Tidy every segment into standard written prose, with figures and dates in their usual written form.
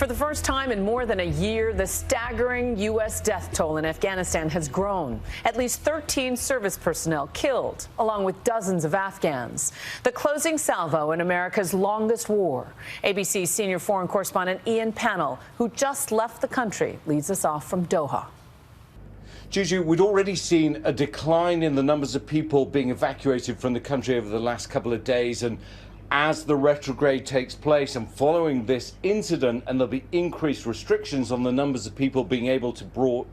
For the first time in more than a year, the staggering U.S. death toll in Afghanistan has grown. At least 13 service personnel killed, along with dozens of Afghans. The closing salvo in America's longest war. ABC's senior foreign correspondent Ian Pannell, who just left the country, leads us off from Doha. Juju, we'd already seen a decline in the numbers of people being evacuated from the country over the last couple of days, and as the retrograde takes place and following this incident, and there'll be increased restrictions on the numbers of people being able to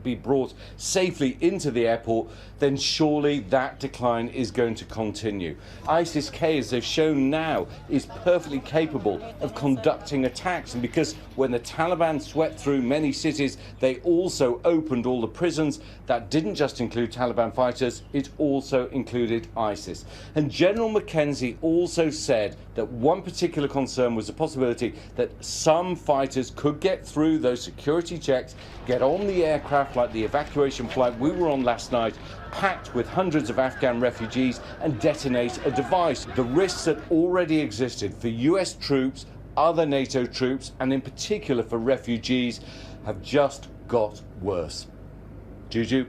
be brought safely into the airport, then surely that decline is going to continue. ISIS-K, as they've shown now, is perfectly capable of conducting attacks, and because when the Taliban swept through many cities, they also opened all the prisons. That didn't just include Taliban fighters, it also included ISIS. And General McKenzie also said that one particular concern was the possibility that some fighters could get through those security checks, get on the aircraft like the evacuation flight we were on last night, packed with hundreds of Afghan refugees, and detonate a device. The risks that already existed for US troops, other NATO troops, and in particular for refugees, have just got worse. Juju?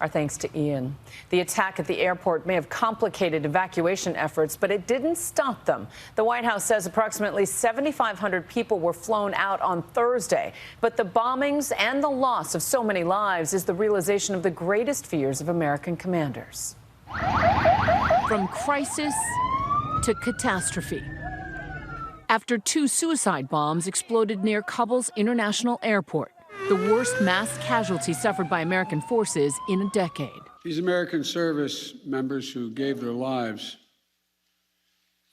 Our thanks to Ian. The attack at the airport may have complicated evacuation efforts, but it didn't stop them. The White House says approximately 7,500 people were flown out on Thursday. But the bombings and the loss of so many lives is the realization of the greatest fears of American commanders. From crisis to catastrophe. After 2 suicide bombs exploded near Kabul's international airport, the worst mass casualty suffered by American forces in a decade. These American service members who gave their lives,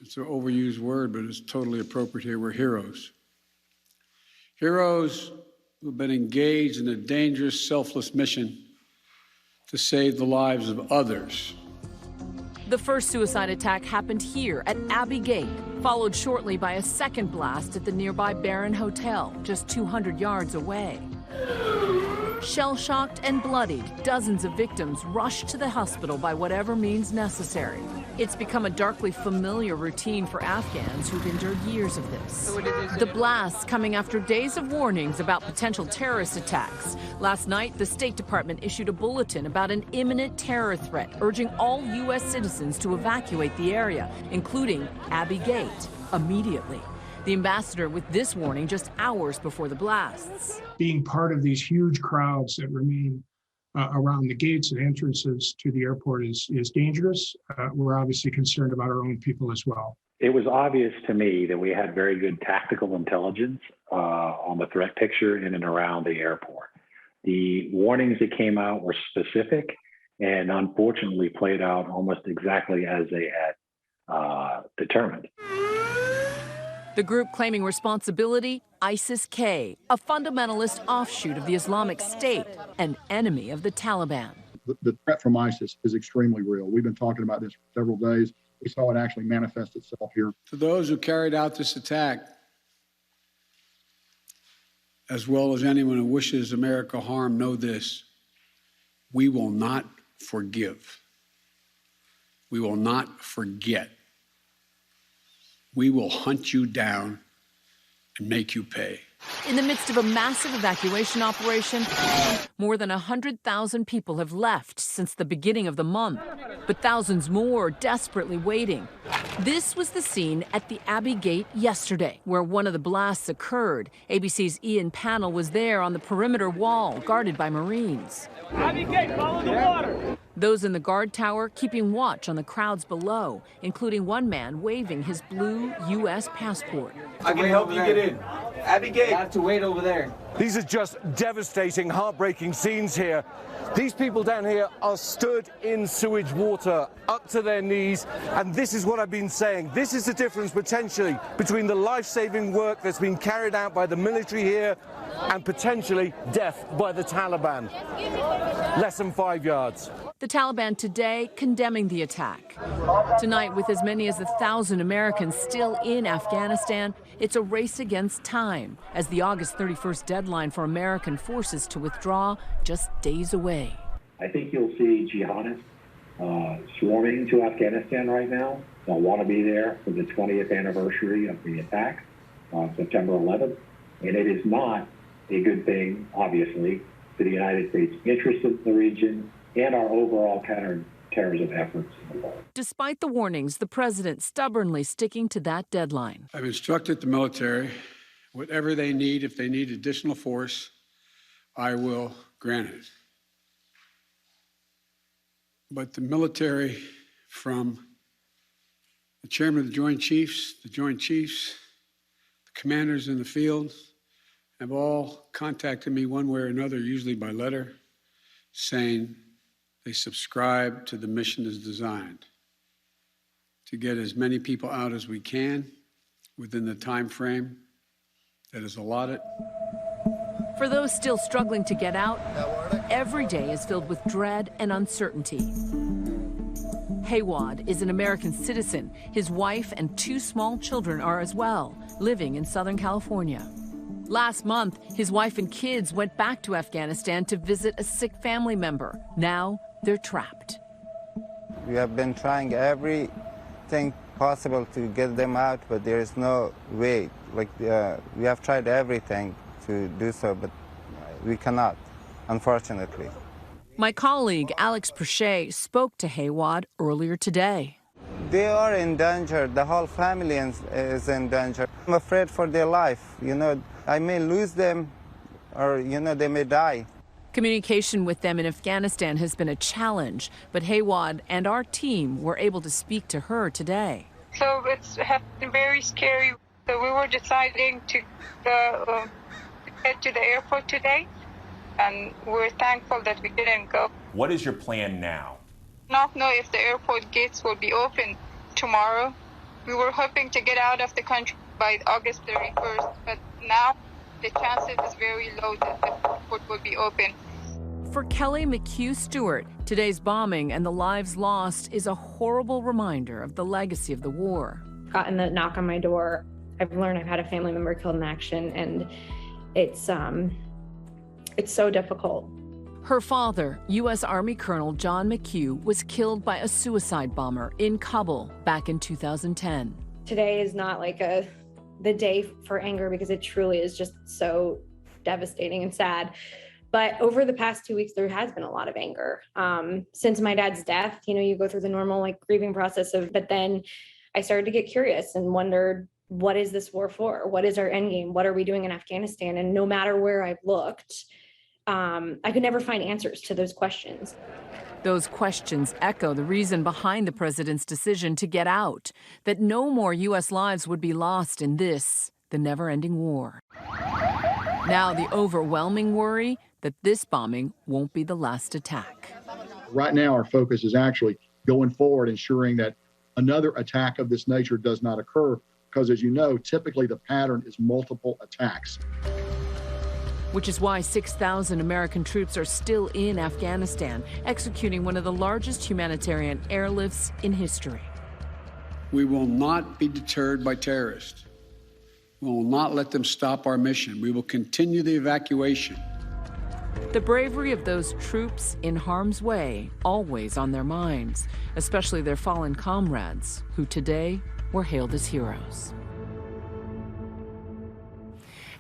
it's an overused word, but it's totally appropriate here, were heroes. Heroes who've been engaged in a dangerous, selfless mission to save the lives of others. The first suicide attack happened here at Abbey Gate, followed shortly by a second blast at the nearby Barron Hotel, just 200 yards away. Shell-shocked and bloodied, dozens of victims rushed to the hospital by whatever means necessary. It's become a darkly familiar routine for Afghans who've endured years of this. The blasts coming after days of warnings about potential terrorist attacks. Last night, the State Department issued a bulletin about an imminent terror threat, urging all U.S. citizens to evacuate the area, including Abbey Gate, immediately. The ambassador with this warning just hours before the blasts. Being part of these huge crowds that remain around the gates and entrances to the airport is dangerous. We're obviously concerned about our own people as well. It was obvious to me that we had very good tactical intelligence on the threat picture in and around the airport. The warnings that came out were specific and unfortunately played out almost exactly as they had determined. The group claiming responsibility, ISIS-K, a fundamentalist offshoot of the Islamic State, an enemy of the Taliban. The threat from ISIS is extremely real. We've been talking about this for several days. We saw it actually manifest itself here. To those who carried out this attack, as well as anyone who wishes America harm, know this: we will not forgive. We will not forget. We will hunt you down and make you pay. In the midst of a massive evacuation operation, more than 100,000 people have left since the beginning of the month, but thousands more desperately waiting. This was the scene at the Abbey Gate yesterday, where one of the blasts occurred. ABC's Ian Pannell was there on the perimeter wall, guarded by Marines. Abbey Gate, follow the water. Those in the guard tower keeping watch on the crowds below, including one man waving his blue U.S. passport. I can help you get in. Abbey Gate. You have to wait over there. These are just devastating, heartbreaking scenes here. These people down here are stood in sewage water up to their knees, and this is what I've been saying. This is the difference potentially between the life-saving work that's been carried out by the military here and potentially death by the Taliban. Less than 5 yards. The Taliban today condemning the attack. Tonight, with as many as 1,000 Americans still in Afghanistan, it's a race against time as the August 31st deadline for American forces to withdraw just days away. I think you'll see jihadists swarming to Afghanistan right now. They'll want to be there for the 20th anniversary of the attack on September 11th. And it is not a good thing, obviously, for the United States' interests in the region and our overall counterterrorism efforts in the world. Despite the warnings, the president stubbornly sticking to that deadline. I've instructed the military, whatever they need, if they need additional force, I will grant it. But the military, from the chairman of the Joint Chiefs, the commanders in the field, have all contacted me one way or another, usually by letter, saying they subscribe to the mission as designed to get as many people out as we can within the time frame that is allotted. For those still struggling to get out, every day is filled with dread and uncertainty. Haywad is an American citizen. His wife and 2 small children are as well, living in Southern California. Last month, his wife and kids went back to Afghanistan to visit a sick family member. Now, they're trapped. We have been trying everything possible to get them out, but there is no way. We have tried everything to do so, but we cannot, unfortunately. My colleague, Alex Perchet, spoke to Haywad earlier today. They are in danger. The whole family is in danger. I'm afraid for their life. I may lose them, or, they may die. Communication with them in Afghanistan has been a challenge, but Haywad and our team were able to speak to her today. So it's been very scary. So we were deciding to get to the airport today, and we're thankful that we didn't go. What is your plan now? Not know if the airport gates will be open tomorrow. We were hoping to get out of the country by August 31st, but now the chances is very low that the airport will be open. For Kelly McHugh Stewart, today's bombing and the lives lost is a horrible reminder of the legacy of the war. Gotten the knock on my door. I've learned I've had a family member killed in action, and it's so difficult. Her father, U.S. Army Colonel John McHugh, was killed by a suicide bomber in Kabul back in 2010. Today is not like the day for anger, because it truly is just so devastating and sad. But over the past 2 weeks, there has been a lot of anger. Since my dad's death, you go through the normal grieving process but then I started to get curious and wondered, what is this war for? What is our end game? What are we doing in Afghanistan? And no matter where I've looked, I could never find answers to those questions. Those questions echo the reason behind the president's decision to get out, that no more U.S. lives would be lost in the never-ending war. Now the overwhelming worry that this bombing won't be the last attack. Right now, our focus is actually going forward, ensuring that another attack of this nature does not occur, because as you know, typically the pattern is multiple attacks. Which is why 6,000 American troops are still in Afghanistan, executing one of the largest humanitarian airlifts in history. We will not be deterred by terrorists. We will not let them stop our mission. We will continue the evacuation. The bravery of those troops in harm's way, always on their minds, especially their fallen comrades, who today were hailed as heroes.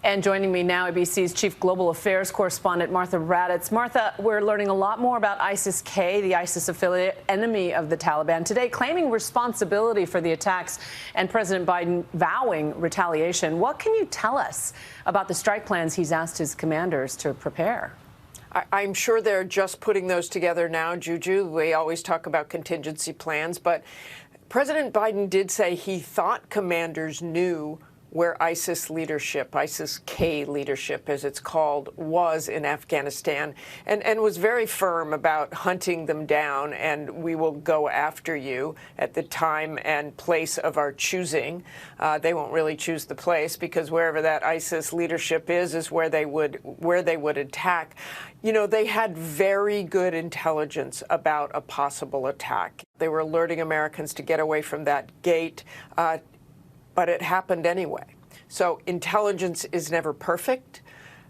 And joining me now, ABC's Chief Global Affairs Correspondent Martha Raddatz. Martha, we're learning a lot more about ISIS-K, the ISIS affiliate enemy of the Taliban, today claiming responsibility for the attacks and President Biden vowing retaliation. What can you tell us about the strike plans he's asked his commanders to prepare? I'm sure they're just putting those together now, Juju. We always talk about contingency plans, but President Biden did say he thought commanders knew where ISIS leadership, ISIS-K leadership, as it's called, was in Afghanistan, and was very firm about hunting them down, and we will go after you at the time and place of our choosing. They won't really choose the place, because wherever that ISIS leadership is where they would attack. They had very good intelligence about a possible attack. They were alerting Americans to get away from that gate, but it happened anyway. So intelligence is never perfect,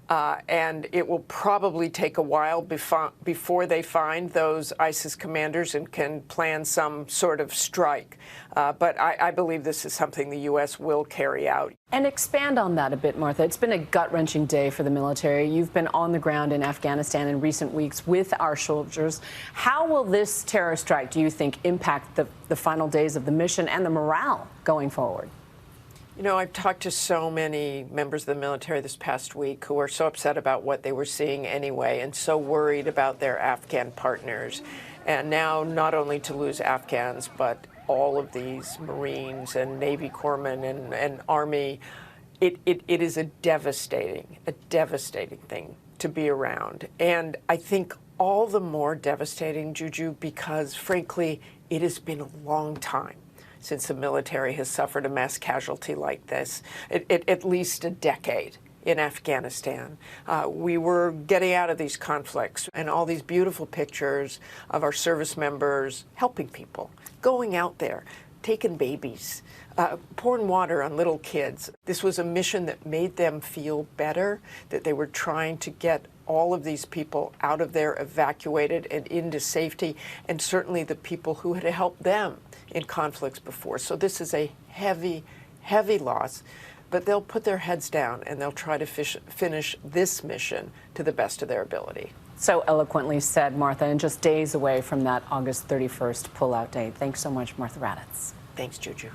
And it will probably take a while before they find those ISIS commanders and can plan some sort of strike. But I believe this is something the U.S. will carry out. And expand on that a bit, Martha. It's been a gut-wrenching day for the military. You've been on the ground in Afghanistan in recent weeks with our soldiers. How will this terror strike, do you think, impact the final days of the mission and the morale going forward? You know, I've talked to so many members of the military this past week who are so upset about what they were seeing anyway and so worried about their Afghan partners. And now not only to lose Afghans, but all of these Marines and Navy corpsmen and Army, it is a devastating thing to be around. And I think all the more devastating, Juju, because frankly, it has been a long time since the military has suffered a mass casualty like this, at least a decade in Afghanistan. We were getting out of these conflicts, and all these beautiful pictures of our service members helping people, going out there, taking babies, pouring water on little kids. This was a mission that made them feel better, that they were trying to get all of these people out of there, evacuated and into safety, and certainly the people who had helped them in conflicts before. So this is a heavy, heavy loss, but they'll put their heads down and they'll try to finish this mission to the best of their ability. So eloquently said, Martha, and just days away from that August 31st pullout date. Thanks so much, Martha Raddatz. Thanks, Juju.